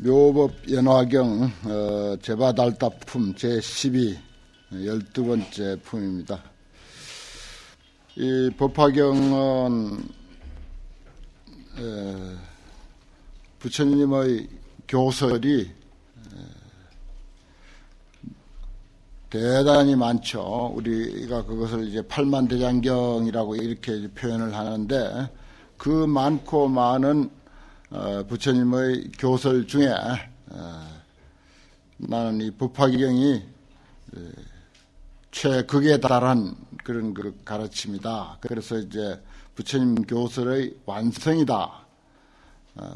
묘법 연화경 제바달따품 제12 12번째 품입니다. 이 법화경은 부처님의 교설이 대단히 많죠. 우리가 그것을 이제 팔만대장경이라고 이렇게 표현을 하는데, 그 많고 많은 부처님의 교설 중에 나는 이 법화경이 최극에 달한 그런 그 가르침이다. 그래서 이제 부처님 교설의 완성이다.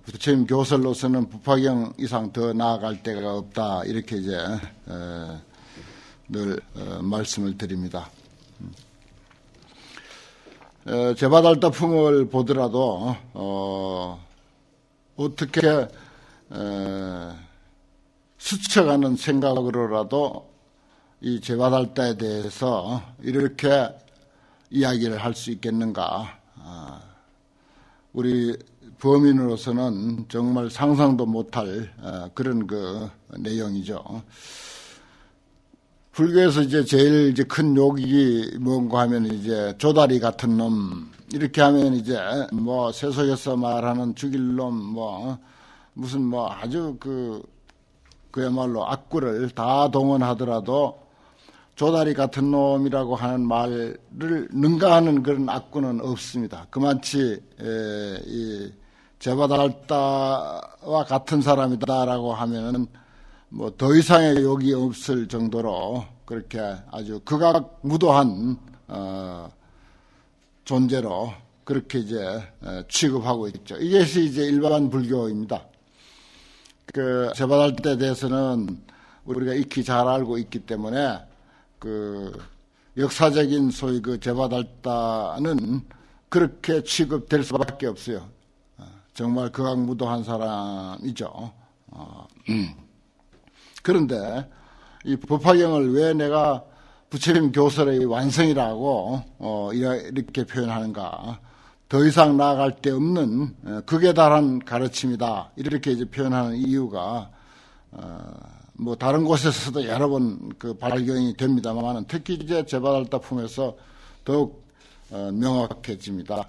부처님 교설로서는 법화경 이상 더 나아갈 데가 없다. 이렇게 이제 늘 말씀을 드립니다. 제바달따품을 보더라도 어떻게 스쳐가는 생각으로라도 이 제바달따에 대해서 이렇게 이야기를 할 수 있겠는가. 우리 범인으로서는 정말 상상도 못할 그런 그 내용이죠. 불교에서 이제 제일 이제 큰 욕이 뭔가 하면 이제 조다리 같은 놈, 이렇게 하면 이제 뭐 세속에서 말하는 죽일 놈, 뭐 무슨 뭐 아주 그야말로 악구를 다 동원하더라도 조다리 같은 놈이라고 하는 말을 능가하는 그런 악구는 없습니다. 그만치 이 제바달따와 같은 사람이다라고 하면은 뭐 더 이상의 욕이 없을 정도로 그렇게 아주 극악무도한 존재로 그렇게 이제 취급하고 있죠. 이것이 이제 일반 불교입니다. 그 제바달따에 대해서는 우리가 익히 잘 알고 있기 때문에 그 역사적인 소위 그 제바달따는 그렇게 취급될 수밖에 없어요. 정말 극악무도한 사람이죠. 그런데 이 법화경을 왜 내가 부처님 교설의 완성이라고 이렇게 표현하는가? 더 이상 나아갈 데 없는 극에 달한 가르침이다. 이렇게 이제 표현하는 이유가 뭐 다른 곳에서도 여러 번 그 발견이 됩니다만 특히 이제 제바달따품에서 더욱 명확해집니다.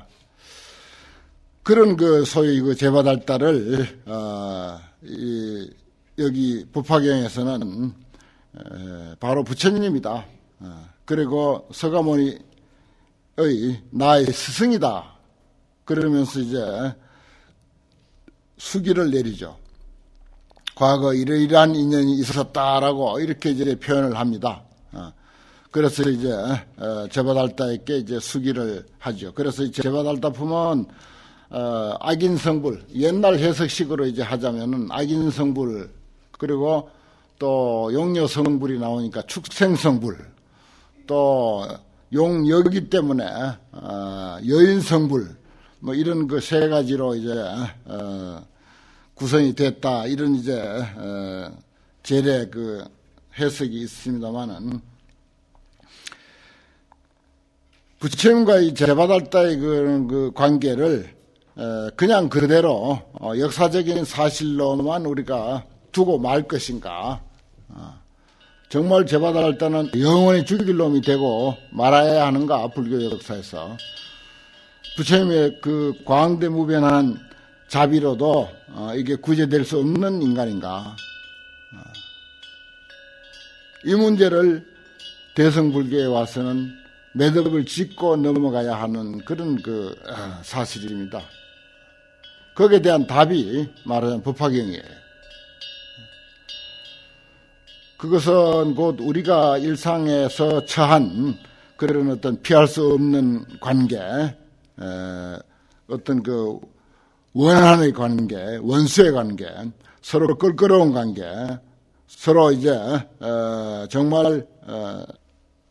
그런 그 소위 그 제바달따를 여기 법화경에서는 바로 부처님이다. 그리고 서가모니의 나의 스승이다. 그러면서 이제 수기를 내리죠. 과거 이러이러한 인연이 있었다라고 이렇게 이제 표현을 합니다. 그래서 이제 제바달따에게 이제 수기를 하죠. 그래서 제바달따품은 악인성불, 옛날 해석식으로 이제 하자면은 악인성불, 그리고 또 용녀성불이 나오니까 축생성불, 또 용여기 때문에 여인성불, 뭐 이런 그 세 가지로 이제 구성이 됐다. 이런 이제 제례 그 해석이 있습니다만은 부처님과 이 제바달따의 그 관계를 그냥 그대로 역사적인 사실로만 우리가 두고 말 것인가? 정말 제바달따는 영원히 죽일 놈이 되고 말아야 하는가? 불교 역사에서 부처님의 그 광대무변한 자비로도 이게 구제될 수 없는 인간인가? 이 문제를 대성불교에 와서는 매듭을 짓고 넘어가야 하는 그런 그 사실입니다. 거기에 대한 답이 말하자면 법화경이에요. 그것은 곧 우리가 일상에서 처한 그런 어떤 피할 수 없는 관계, 어떤 그 원한의 관계, 원수의 관계, 서로 껄끄러운 관계, 서로 이제 정말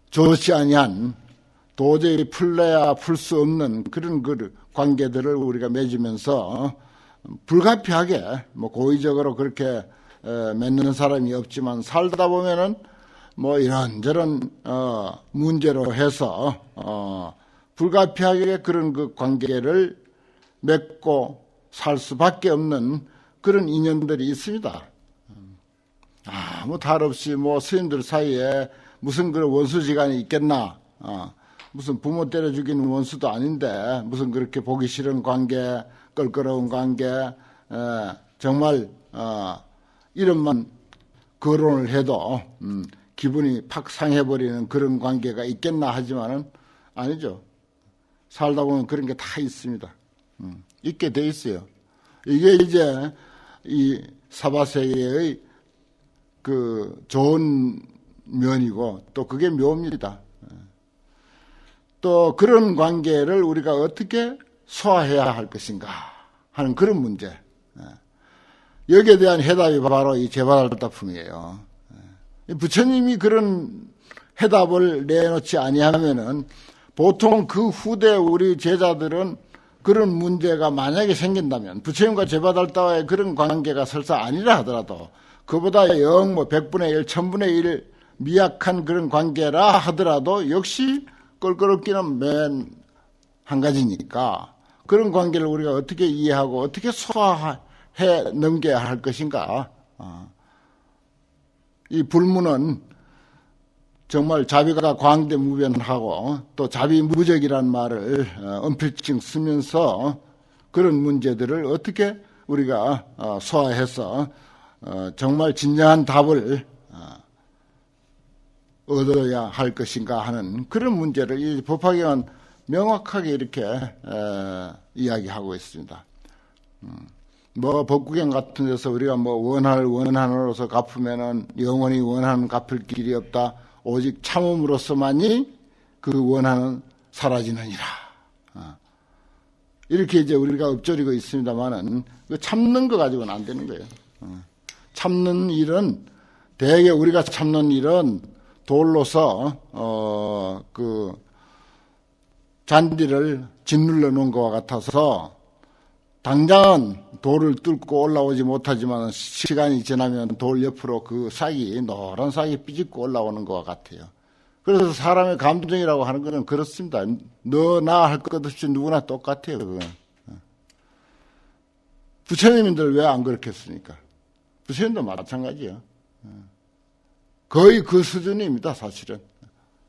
좋지 아니한 도저히 풀래야 풀 수 없는 그런 그 관계들을 우리가 맺으면서 불가피하게 뭐 고의적으로 그렇게 맺는 사람이 없지만 살다 보면은 뭐 이런저런 문제로 해서 불가피하게 그런 그 관계를 맺고 살 수밖에 없는 그런 인연들이 있습니다. 아무 탈 없이 뭐 스님들 사이에 무슨 그런 원수지간이 있겠나. 무슨 부모 때려 죽이는 원수도 아닌데 무슨 그렇게 보기 싫은 관계, 껄끄러운 관계, 정말 이름만 거론을 해도 기분이 팍 상해버리는 그런 관계가 있겠나 하지만은 아니죠. 살다 보면 그런 게 다 있습니다. 있게 돼 있어요. 이게 이제 이 사바세계의 그 좋은 면이고 또 그게 묘입니다. 또 그런 관계를 우리가 어떻게 소화해야 할 것인가 하는 그런 문제. 여기에 대한 해답이 바로 이 제바달답품이에요. 부처님이 그런 해답을 내놓지 아니하면은 보통 그 후대 우리 제자들은 그런 문제가 만약에 생긴다면 부처님과 제바달다와의 그런 관계가 설사 아니라 하더라도 그보다 100분의 1, 1000분의 1 미약한 그런 관계라 하더라도 역시 껄끄럽기는 맨 한 가지니까 그런 관계를 우리가 어떻게 이해하고 어떻게 소화해 넘겨야 할 것인가. 이 불문은 정말 자비가 광대무변하고 또 자비무적이라는 말을 언필칭 쓰면서 그런 문제들을 어떻게 우리가 소화해서 정말 진정한 답을 얻어야 할 것인가 하는 그런 문제를 이 법화경은 명확하게 이렇게 이야기하고 있습니다. 뭐 법구경 같은 데서 우리가 뭐 원한을 원한으로서 갚으면은 영원히 원한은 갚을 길이 없다. 오직 참음으로서만이 그 원한은 사라지느니라. 이렇게 이제 우리가 읊조리고 있습니다만은 그 참는 거 가지고는 안 되는 거예요. 참는 일은 대개 우리가 참는 일은 돌로서 그 잔디를 짓눌러 놓은 것과 같아서 당장은 돌을 뚫고 올라오지 못하지만 시간이 지나면 돌 옆으로 그 싹이 노란 싹이 삐집고 올라오는 것과 같아요. 그래서 사람의 감정이라고 하는 것은 그렇습니다. 너 나 할 것 없이 누구나 똑같아요. 그건. 부처님들 왜 안 그렇겠습니까? 부처님도 마찬가지예요. 거의 그 수준입니다. 사실은.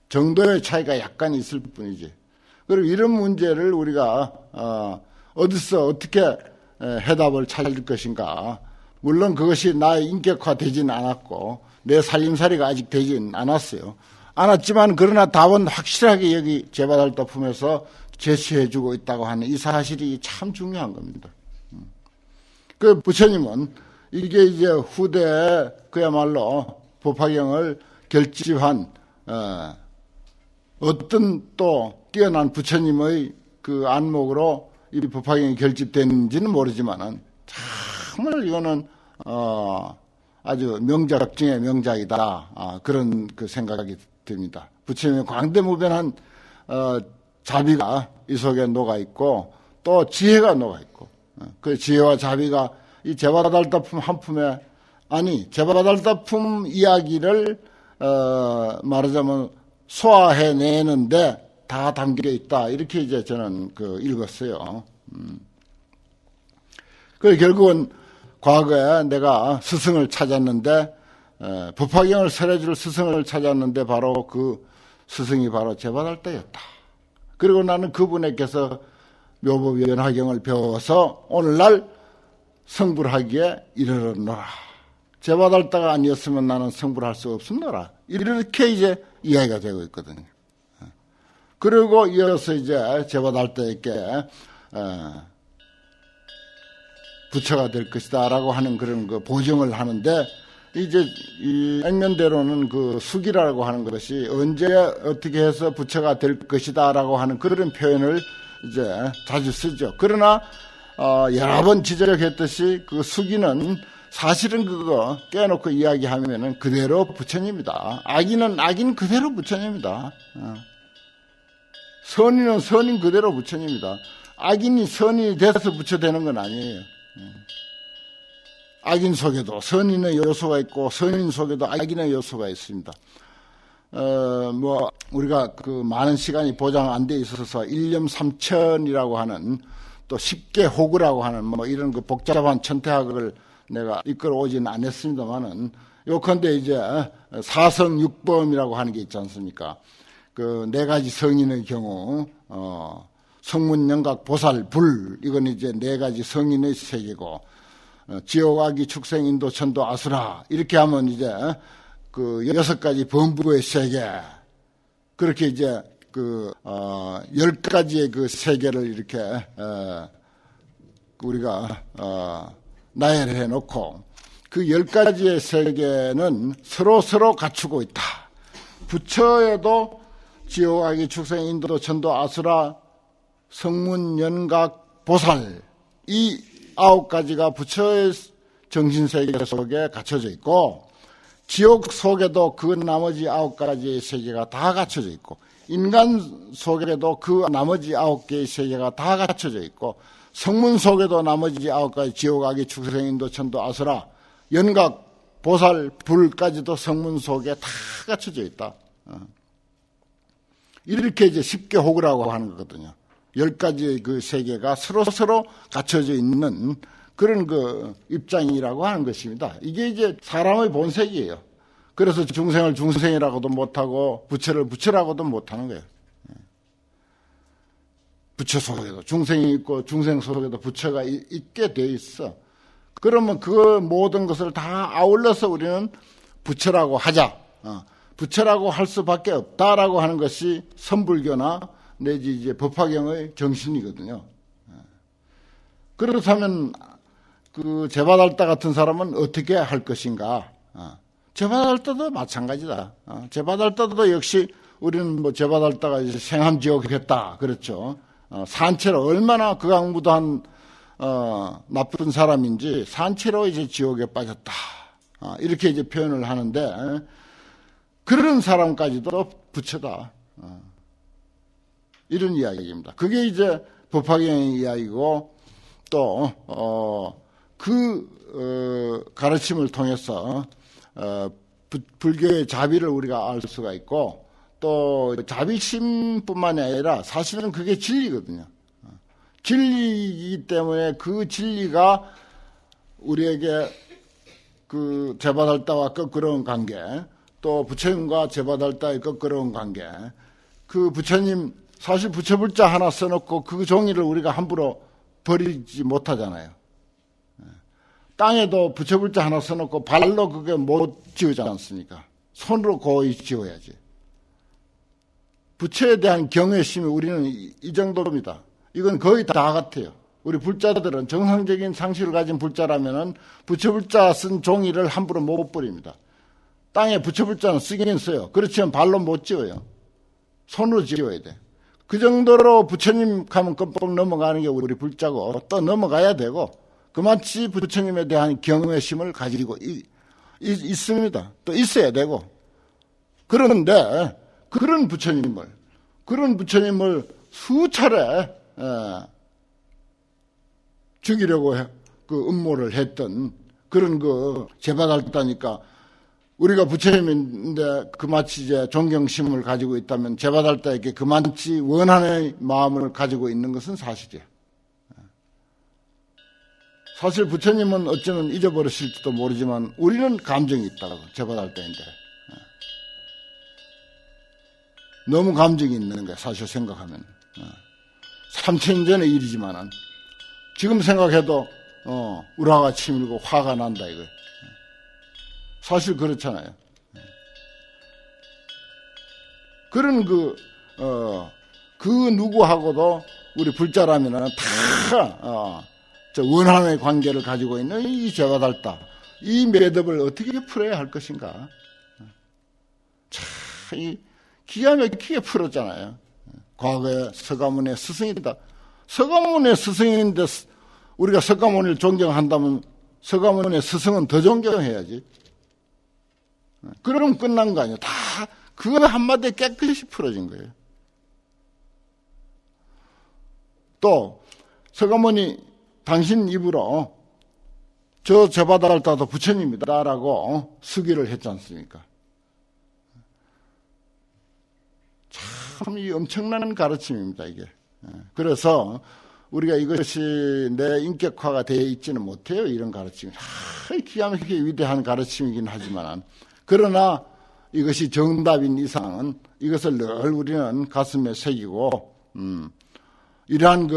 정도의 차이가 약간 있을 뿐이지. 그리고 이런 문제를 우리가 어디서 어떻게 해답을 찾을 것인가. 물론 그것이 나의 인격화되지는 않았고 내 살림살이가 아직 되지는 않았어요. 않았지만 그러나 답은 확실하게 여기 제바달답품에서 제시해주고 있다고 하는 이 사실이 참 중요한 겁니다. 그 부처님은 이게 이제 후대에 그야말로 법화경을 결집한 어떤 또 뛰어난 부처님의 그 안목으로 이 법화경이 결집됐는지는 모르지만은 정말 이거는 아주 명작 중의 명작이다. 그런 그 생각이 듭니다. 부처님의 광대무변한 자비가 이 속에 녹아 있고 또 지혜가 녹아 있고 그 지혜와 자비가 이 제바달답품 한 품에 아니 제바달답품 이야기를 말하자면 소화해내는데 다 담겨 있다. 이렇게 이제 저는 그 읽었어요. 그 결국은 과거에 내가 스승을 찾았는데 법화경을 설해줄 스승을 찾았는데 바로 그 스승이 바로 제바달다였다. 그리고 나는 그분에게서 묘법연화경을 배워서 오늘날 성불하기에 이르렀노라. 제바달다가 아니었으면 나는 성불할 수 없었노라. 이렇게 이제 이야기가 되고 있거든요. 그리고 이어서 이제 제바달다에게 부처가 될 것이다라고 하는 그런 그 보증을 하는데 이제 이 액면대로는 그 숙이라고 하는 것이 언제 어떻게 해서 부처가 될 것이다라고 하는 그런 표현을 이제 자주 쓰죠. 그러나 여러 번 지적했듯이 그 숙이는 사실은 그거 깨놓고 이야기하면은 그대로 부처님이다. 악인은 그대로 부처님이다. 선인은 선인 그대로 부처님이다. 악인이 선인이 돼서 부처 되는 건 아니에요. 악인 속에도 선인의 요소가 있고 선인 속에도 악인의 요소가 있습니다. 우리가 그 많은 시간이 보장 안 돼 있어서 일념 삼천이라고 하는 또 십계 호구라고 하는 뭐 이런 그 복잡한 천태학을 내가 이끌어오지는 않았습니다만은 요컨대 이제 사성육범이라고 하는 게 있지 않습니까? 그 네 가지 성인의 경우 성문, 영각, 보살, 불 이건 이제 네 가지 성인의 세계고 지옥, 악이, 축생, 인도, 천도, 아수라 이렇게 하면 이제 그 여섯 가지 범부의 세계 그렇게 이제 그 10가지의 그 세계를 이렇게 우리가 나열해 놓고 그 10가지의 세계는 서로 갖추고 있다. 부처에도 지옥, 악이, 축생, 인도, 천도, 아수라, 성문, 연각, 보살 이 9가지가 부처의 정신세계 속에 갖춰져 있고 지옥 속에도 그 나머지 9가지의 세계가 다 갖춰져 있고 인간 속에도 그 나머지 9개의 세계가 다 갖춰져 있고 성문 속에도 나머지 9가지 지옥, 악이, 축생, 인도, 천도, 아수라, 연각, 보살, 불까지도 성문 속에 다 갖춰져 있다. 이렇게 이제 십계 호구라고 하는 거거든요. 10가지의 그 세계가 서로 갖춰져 있는 그런 그 입장이라고 하는 것입니다. 이게 이제 사람의 본색이에요. 그래서 중생을 중생이라고도 못하고 부처를 부처라고도 못하는 거예요. 부처 속에도 중생이 있고 중생 속에도 부처가 있게 돼 있어. 그러면 그 모든 것을 다 아울러서 우리는 부처라고 하자. 부처라고 할 수밖에 없다라고 하는 것이 선불교나 내지 이제 법화경의 정신이거든요. 그렇다면 그 제바달다 같은 사람은 어떻게 할 것인가? 제바달다도 마찬가지다. 제바달다도 역시 우리는 뭐 제바달다가 이제 생함지옥했다. 그렇죠. 산채로 얼마나 극악무도한 나쁜 사람인지 산채로 이제 지옥에 빠졌다. 이렇게 이제 표현을 하는데 그런 사람까지도 부처다. 이런 이야기입니다. 그게 이제 법화경의 이야기고 또 그 가르침을 통해서 불교의 자비를 우리가 알 수가 있고 또 자비심뿐만이 아니라 사실은 그게 진리거든요. 진리이기 때문에 그 진리가 우리에게 그 제바달다와 거꾸로운 관계 또 부처님과 제바달다의 거꾸로운 관계 그 부처님 사실 부처불자 하나 써놓고 그 종이를 우리가 함부로 버리지 못하잖아요. 땅에도 부처불자 하나 써놓고 발로 그게 못 지우지 않습니까? 손으로 고이 지워야지. 부처에 대한 경외심이 우리는 이 정도입니다. 이건 거의 다 같아요. 우리 불자들은 정상적인 상식을 가진 불자라면은 부처불자 쓴 종이를 함부로 못 버립니다. 땅에 부처불자는 쓰긴 써요. 그렇지만 발로 못 지워요. 손으로 지워야 돼. 그 정도로 부처님 가면 껌뻑 넘어가는 게 우리 불자고 또 넘어가야 되고 그만치 부처님에 대한 경외심을 가지고 있습니다. 또 있어야 되고 그런데 그런 부처님을 수차례 죽이려고 그 음모를 했던 그런 그 제바달다니까 우리가 부처님인데 그마치 이제 존경심을 가지고 있다면 제바달다에게 그만치 원한의 마음을 가지고 있는 것은 사실이에요. 사실 부처님은 어쩌면 잊어버렸을지도 모르지만 우리는 감정이 있다고 제바달다인데 너무 감정이 있는 거야 사실 생각하면 3000년 전의 일이지만은 지금 생각해도 우라가 치밀고 화가 난다 이거. 사실 그렇잖아요. 그런 그 누구하고도 우리 불자라면은 다 저 원한의 관계를 가지고 있는 이 제바달다 이 매듭을 어떻게 풀어야 할 것인가? 참 이 기가 막히게 풀었잖아요. 과거에 서가모니의 스승이다. 서가모니의 스승인데 우리가 서가모니를 존경한다면 서가모니의 스승은 더 존경해야지. 그러면 끝난 거 아니에요. 다 그거 한마디에 깨끗이 풀어진 거예요. 또 서가모니 당신 입으로 저 제바달다도 부처님이다라고 수기를 했지 않습니까? 참 이 엄청난 가르침입니다 이게. 그래서 우리가 이것이 내 인격화가 되어 있지는 못해요. 이런 가르침이. 기가 막히게 위대한 가르침이긴 하지만, 그러나 이것이 정답인 이상은 이것을 늘 우리는 가슴에 새기고, 이러한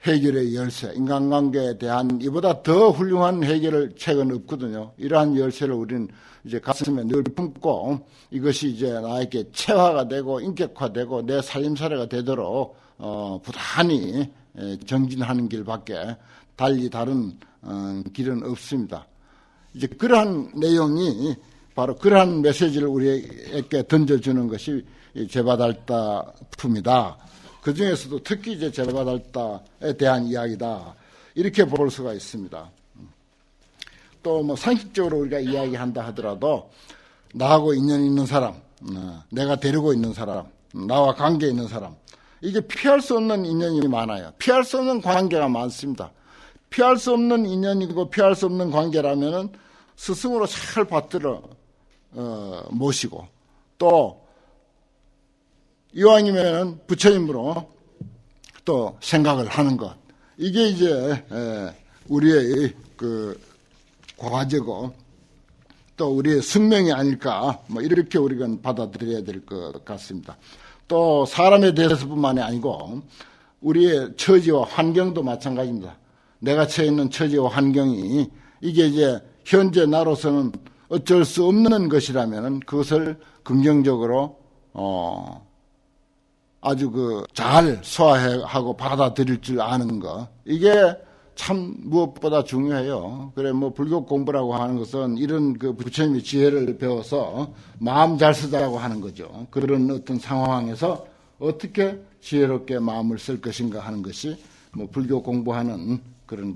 해결의 열쇠, 인간관계에 대한 이보다 더 훌륭한 해결을 책은 없거든요. 이러한 열쇠를 우리는 이제 가슴에 늘 품고 이것이 이제 나에게 체화가 되고 인격화되고 내 살림살이가 되도록 부단히 정진하는 길밖에 달리 다른 길은 없습니다. 이제 그러한 내용이 바로 그러한 메시지를 우리에게 던져주는 것이 제바달다 품이다. 그 중에서도 특히 이제 제바달다에 대한 이야기다. 이렇게 볼 수가 있습니다. 또 뭐 상식적으로 우리가 이야기한다 하더라도 나하고 인연이 있는 사람, 내가 데리고 있는 사람, 나와 관계 있는 사람, 이게 피할 수 없는 인연이 많아요. 피할 수 없는 관계가 많습니다. 피할 수 없는 인연이고 피할 수 없는 관계라면은 스승으로 잘 받들어 모시고 또 이왕이면은 부처님으로 또 생각을 하는 것. 이게 이제 우리의 그 과제고 또 우리의 숙명이 아닐까 뭐 이렇게 우리가 받아들여야 될 것 같습니다. 또 사람에 대해서뿐만이 아니고 우리의 처지와 환경도 마찬가지입니다. 내가 처해 있는 처지와 환경이 이게 이제 현재 나로서는 어쩔 수 없는 것이라면은 그것을 긍정적으로 아주 잘 소화하고 받아들일 줄 아는 거. 이게 참 무엇보다 중요해요. 그래, 불교 공부라고 하는 것은 이런 부처님의 지혜를 배워서 마음 잘 쓰자고 하는 거죠. 그런 어떤 상황에서 어떻게 지혜롭게 마음을 쓸 것인가 하는 것이 불교 공부하는 그런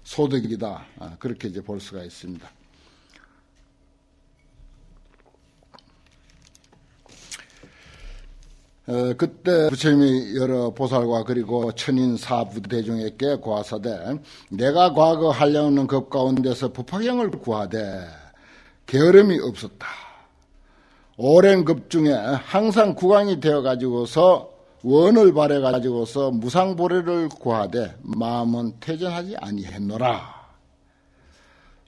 소득이다. 그렇게 이제 볼 수가 있습니다. 그때 부처님이 여러 보살과 그리고 천인 사부대중에게 고하사대 내가 과거 하려는 것 가운데서 법화경을 구하되 게으름이 없었다. 오랜 급 중에 항상 구강이 되어 가지고서 원을 바래 가지고서 무상보례를 구하되 마음은 퇴전하지 아니했노라.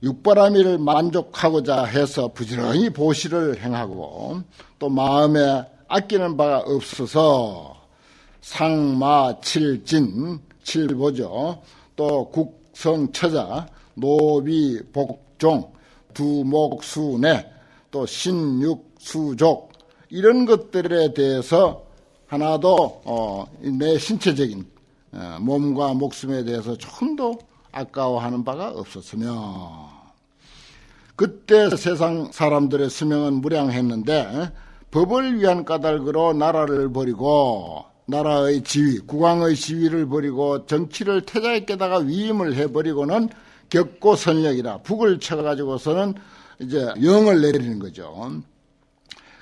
육바라밀을 만족하고자 해서 부지런히 보시를 행하고 또 마음에 아끼는 바가 없어서 상마 칠진 칠보죠. 또 국성처자 노비 복종 두목수내 또 신육수족 이런 것들에 대해서 하나도 내 신체적인 몸과 목숨에 대해서 조금도 아까워하는 바가 없었으며 그때 세상 사람들의 수명은 무량했는데 법을 위한 까닭으로 나라를 버리고 나라의 지위, 국왕의 지위를 버리고 정치를 태자에게다가 위임을 해버리고는 격고선력이라 북을 쳐가지고서는 이제 영을 내리는 거죠.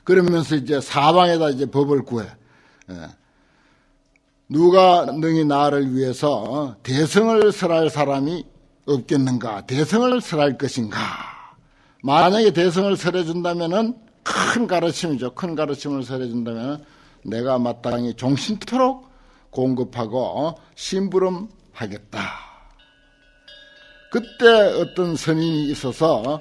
그러면서 이제 사방에다 이제 법을 구해. 누가 능히 나를 위해서 대성을 설할 사람이 없겠는가? 대성을 설할 것인가? 만약에 대성을 설해준다면은 큰 가르침이죠. 큰 가르침을 설해준다면 내가 마땅히 종신토록 공급하고 심부름하겠다. 그때 어떤 선인이 있어서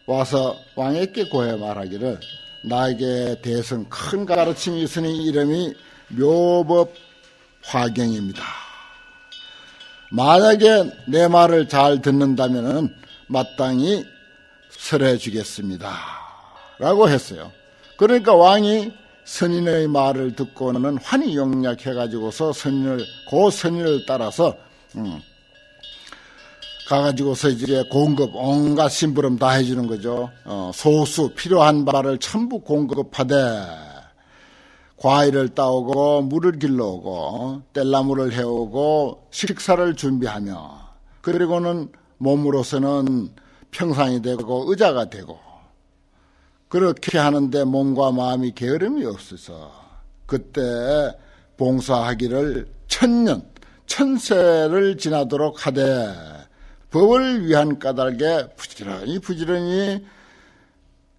와서 왕에게 고해 말하기를 나에게 대성 큰 가르침이 있으니 이름이 묘법화경입니다. 만약에 내 말을 잘 듣는다면 마땅히 설해 주겠습니다. 라고 했어요. 그러니까 왕이 선인의 말을 듣고는 환히 용약해가지고서 그 선인을 따라서 가가지고서 이제 공급 온갖 심부름 다 해주는 거죠. 소수 필요한 바를 전부 공급하되 과일을 따오고 물을 길러오고 뗄나무를 해오고 식사를 준비하며 그리고는 몸으로서는 평상이 되고 의자가 되고 그렇게 하는데 몸과 마음이 게으름이 없어서 그때 봉사하기를 천세를 지나도록 하되 법을 위한 까닭에 부지런히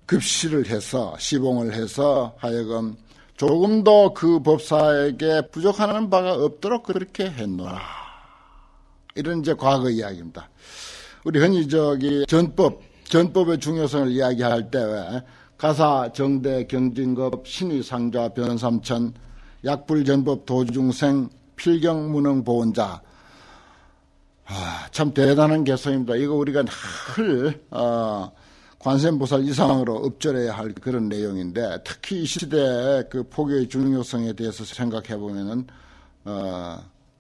급시를 해서 시봉을 해서 하여금 조금도 그 법사에게 부족하는 바가 없도록 그렇게 했노라. 이런 이제 과거 이야기입니다. 우리 흔히 전법의 중요성을 이야기할 때 왜 가사, 정대, 경진급, 신의, 상좌, 변삼천, 약불전법, 도중생, 필경, 무능, 보원자. 참 대단한 개성입니다. 이거 우리가 늘 관세음보살 이상으로 읊조려야 할 그런 내용인데, 특히 이 시대의 그 포교의 중요성에 대해서 생각해 보면은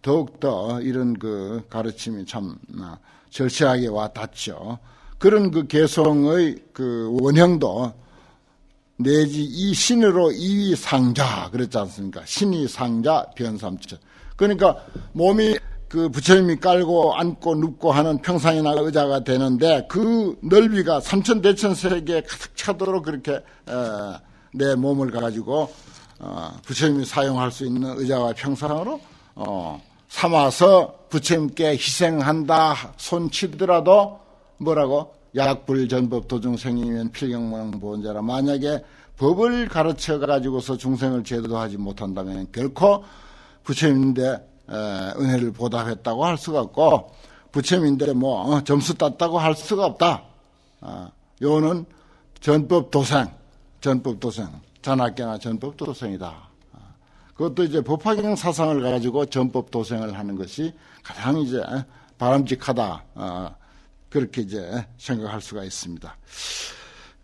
더욱더 이런 그 가르침이 참 절실하게 와 닿죠. 그런 그 개성의 그 원형도 내지 이 신으로 이위 상자 그랬지 않습니까? 신이 상자 변삼천. 그러니까 몸이 그 부처님이 깔고 앉고 눕고 하는 평상이나 의자가 되는데 그 넓이가 삼천대천세계에 가득 차도록 그렇게 내 몸을 가지고 부처님이 사용할 수 있는 의자와 평상으로 삼아서 부처님께 희생한다 손치더라도 뭐라고? 약불전법 도중생이면 필경무능 보원자라. 만약에 법을 가르쳐 가지고서 중생을 제도하지 못한다면 결코 부처님인데 은혜를 보답했다고 할 수가 없고, 부처님인데 점수 땄다고 할 수가 없다. 요는 전법도생, 잔학계나 전법도생이다. 그것도 이제 법화경 사상을 가지고 전법도생을 하는 것이 가장 이제 바람직하다. 그렇게 이제 생각할 수가 있습니다.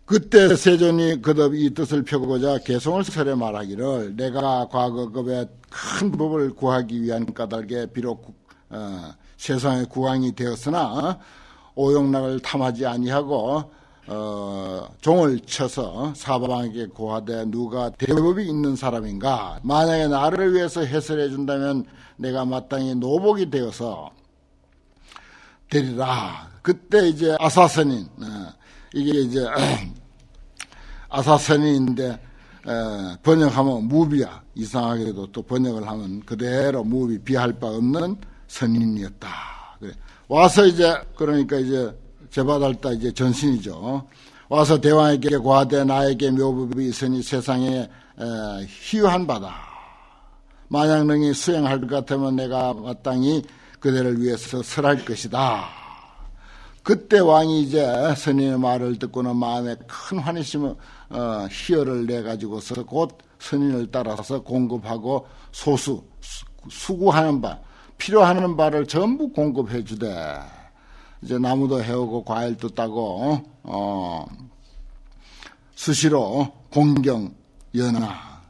그때 세존이 거듭 이 뜻을 펴고자 개송을 설해 말하기를, 내가 과거급에 큰 법을 구하기 위한 까닭에 비록 세상의 국왕이 되었으나 오용락을 탐하지 아니하고 종을 쳐서 사방에게 고하되 누가 대법이 있는 사람인가? 만약에 나를 위해서 해설해 준다면 내가 마땅히 노복이 되어서 되리라. 그때 이제 아사선인, 이게 이제 아사선인인데 번역하면 무비야. 이상하게도 또 번역을 하면 그대로 무비, 비할 바 없는 선인이었다. 그래. 와서 이제 그러니까 이제 제바달다 이제 전신이죠. 와서 대왕에게 고하되 나에게 묘법이 있으니 세상에 희유한 바다. 만약 능히 수행할 것 같으면 내가 마땅히 그대를 위해서 설할 것이다. 그때 왕이 이제 선인의 말을 듣고는 마음에 큰 환희심을 희열을 내가지고서 곧 선인을 따라서 공급하고 수구하는 바, 필요하는 바를 전부 공급해 주되, 이제 나무도 해오고 과일도 따고 수시로 공경 연하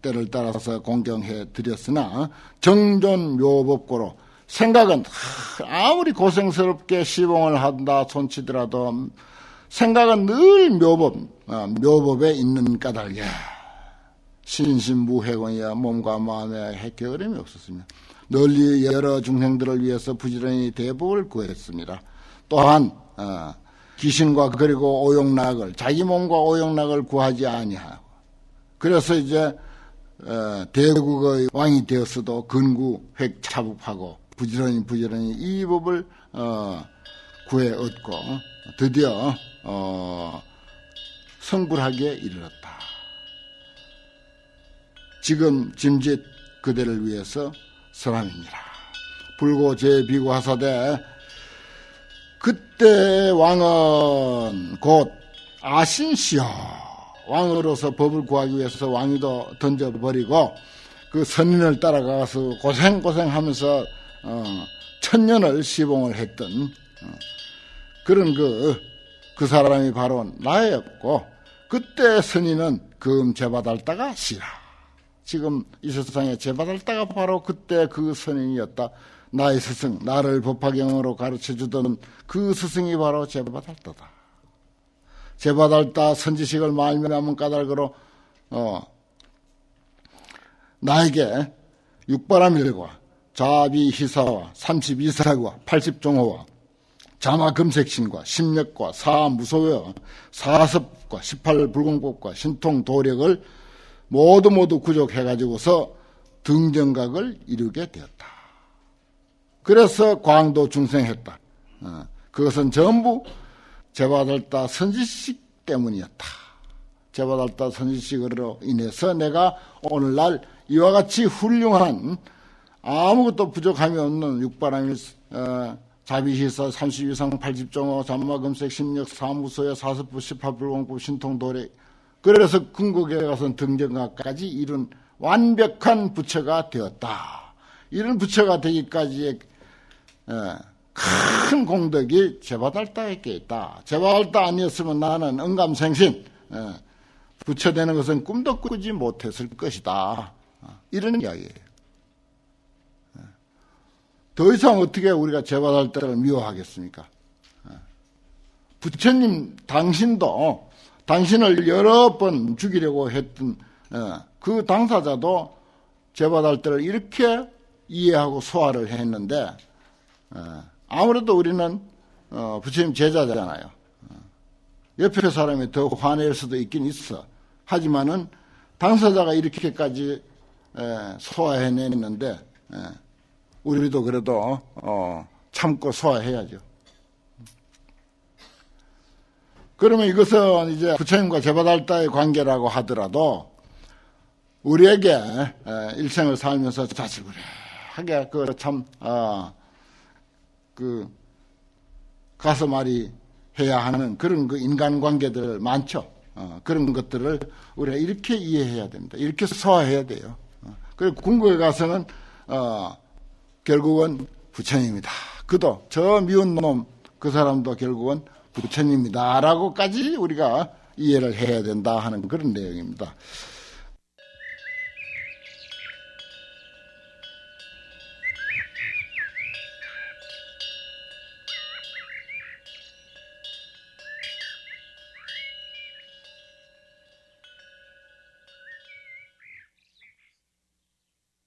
때를 따라서 공경해 드렸으나 정존 묘법고로 생각은 아무리 고생스럽게 시봉을 한다 손치더라도 생각은 늘 묘법에 있는 까닭에 신신무회공이야 몸과 마음에 해결함이 없었으며 널리 여러 중생들을 위해서 부지런히 대법을 구했습니다. 또한 귀신과 그리고 오용락을 자기 몸과 오용락을 구하지 아니하고, 그래서 이제 대국의 왕이 되었어도 근구 획차북하고 부지런히 이 법을 구해 얻고 드디어 성불하기에 이르렀다. 지금 짐짓 그대를 위해서 설함이니라. 불고 제비고 하사대, 그때 왕은 곧 아신시여, 왕으로서 법을 구하기 위해서 왕위도 던져버리고 그 선인을 따라가서 고생하면서 천년을 시봉을 했던 그런 그 사람이 바로 나였고, 그때 선인은 금 제바달다가 시라. 지금 이 세상에 제바달다가 바로 그때 그 선인이었다. 나의 스승, 나를 법화경으로 가르쳐주던 그 스승이 바로 제바달다다. 제바달다 선지식을 말미암은 까닭으로 나에게 육바라밀과 자비희사와 32사과 80종호와 자마금색신과 심력과 사무소와 사섭과 18불공법과 신통도력을 모두 구족해가지고서 등정각을 이루게 되었다. 그래서 광도 중생했다. 그것은 전부 제바달다 선지식 때문이었다. 제바달다 선지식으로 인해서 내가 오늘날 이와 같이 훌륭한 아무것도 부족함이 없는 육바라밀 자비시사 32상 80종호 잔마금색 심력 사무소의 사습부 18불공법 신통도래 그래서 궁극에 가서 등정각까지 이룬 완벽한 부처가 되었다. 이런 부처가 되기까지의 큰 공덕이 제바달다에게 있다. 제바달다 아니었으면 나는 응감생신 부처 되는 것은 꿈도 꾸지 못했을 것이다. 이런 이야기예요. 더 이상 어떻게 우리가 제바달다를 미워하겠습니까? 부처님 당신도 당신을 여러 번 죽이려고 했던 그 당사자도 제바달다를 이렇게 이해하고 소화를 했는데 아무래도 우리는 부처님 제자잖아요. 옆에 사람이 더 화낼 수도 있긴 있어. 하지만은 당사자가 이렇게까지 소화해냈는데 우리도 그래도 참고 소화해야죠. 그러면 이것은 이제 부처님과 제바달다의 관계라고 하더라도 우리에게 일생을 살면서 자질구레하게 그 가슴앓이 해야 하는 그런 그 인간관계들 많죠. 그런 것들을 우리가 이렇게 이해해야 됩니다. 이렇게 소화해야 돼요. 그리고 궁극에 가서는 결국은 부처님이다. 그도 저 미운 놈 그 사람도 결국은 부처님이다 라고까지 우리가 이해를 해야 된다 하는 그런 내용입니다.